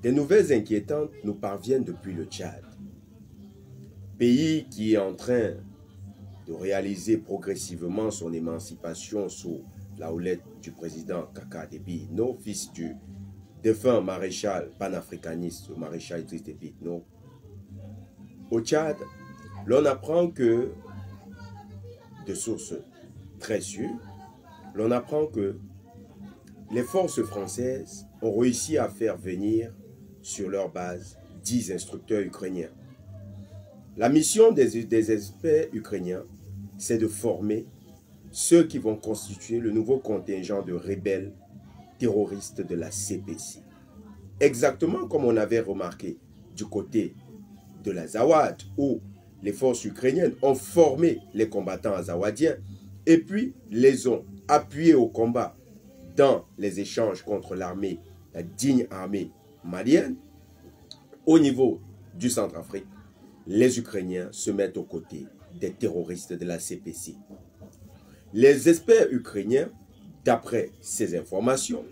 Des nouvelles inquiétantes nous parviennent depuis le Tchad, pays qui est en train de réaliser progressivement son émancipation sous la houlette du président Kaka Déby Itno, fils du défunt maréchal panafricaniste, le maréchal Idriss Déby Itno. Au Tchad, l'on apprend que, de sources très sûres, l'on apprend que les forces françaises ont réussi à faire venir sur leur base 10 instructeurs ukrainiens. La mission des experts ukrainiens, c'est de former ceux qui vont constituer le nouveau contingent de rebelles terroristes de la CPC. Exactement comme on avait remarqué du côté de l'Azawad, où les forces ukrainiennes ont formé les combattants azawadiens et puis les ont appuyés au combat dans les échanges contre l'armée, la digne armée malienne. Au niveau du Centrafrique, les Ukrainiens se mettent aux côtés des terroristes de la CPC. Les experts ukrainiens, d'après ces informations,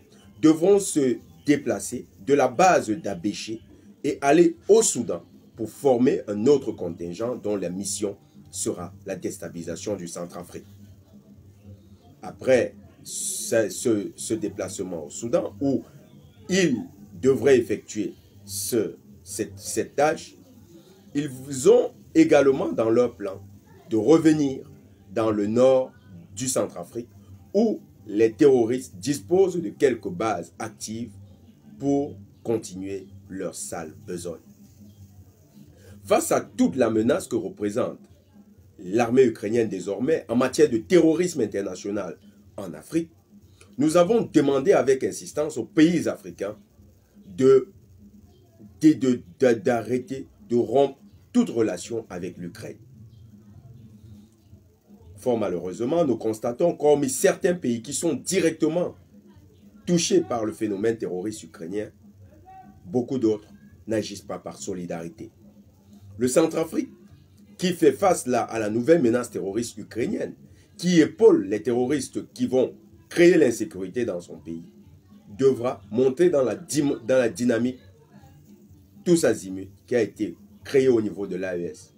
devront se déplacer de la base d'Abéché et aller au Soudan pour former un autre contingent dont la mission sera la déstabilisation du Centrafrique. Après ce déplacement au Soudan, où ils devraient effectuer cette tâche, ils ont également dans leur plan de revenir dans le nord du Centrafrique, où les terroristes disposent de quelques bases actives pour continuer leur sale besogne. Face à toute la menace que représente l'armée ukrainienne désormais en matière de terrorisme international en Afrique, nous avons demandé avec insistance aux pays africains d'arrêter, de rompre toute relation avec l'Ukraine. Fort malheureusement, nous constatons qu'hormis certains pays qui sont directement touchés par le phénomène terroriste ukrainien, beaucoup d'autres n'agissent pas par solidarité. Le Centrafrique, qui fait face là à la nouvelle menace terroriste ukrainienne, qui épaule les terroristes qui vont créer l'insécurité dans son pays, devra monter dans la dynamique tous azimuts qui a été créée au niveau de l'AES,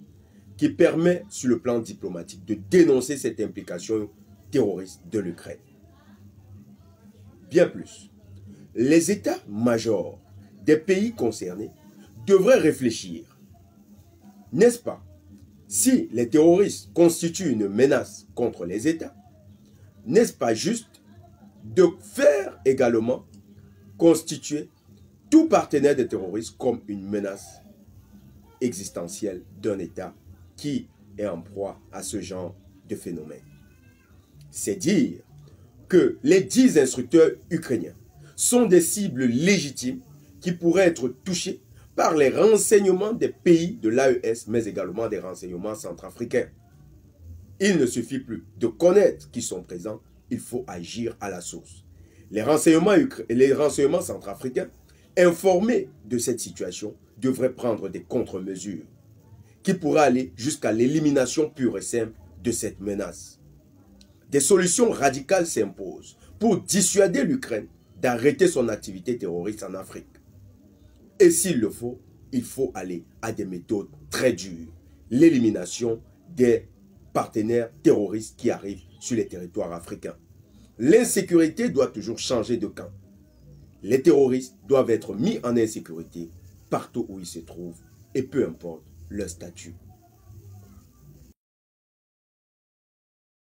qui permet sur le plan diplomatique de dénoncer cette implication terroriste de l'Ukraine. Bien plus, les états-majors des pays concernés devraient réfléchir. N'est-ce pas? Si les terroristes constituent une menace contre les États, n'est-ce pas juste de faire également constituer tout partenaire des terroristes comme une menace existentielle d'un État qui est en proie à ce genre de phénomène? C'est dire que les 10 instructeurs ukrainiens sont des cibles légitimes qui pourraient être touchées par les renseignements des pays de l'AES, mais également des renseignements centrafricains. Il ne suffit plus de connaître qui sont présents, il faut agir à la source. Les renseignements centrafricains, informés de cette situation, devraient prendre des contre-mesures qui pourraient aller jusqu'à l'élimination pure et simple de cette menace. Des solutions radicales s'imposent pour dissuader l'Ukraine d'arrêter son activité terroriste en Afrique. Et s'il le faut, il faut aller à des méthodes très dures. L'élimination des partenaires terroristes qui arrivent sur les territoires africains. L'insécurité doit toujours changer de camp. Les terroristes doivent être mis en insécurité partout où ils se trouvent et peu importe leur statut.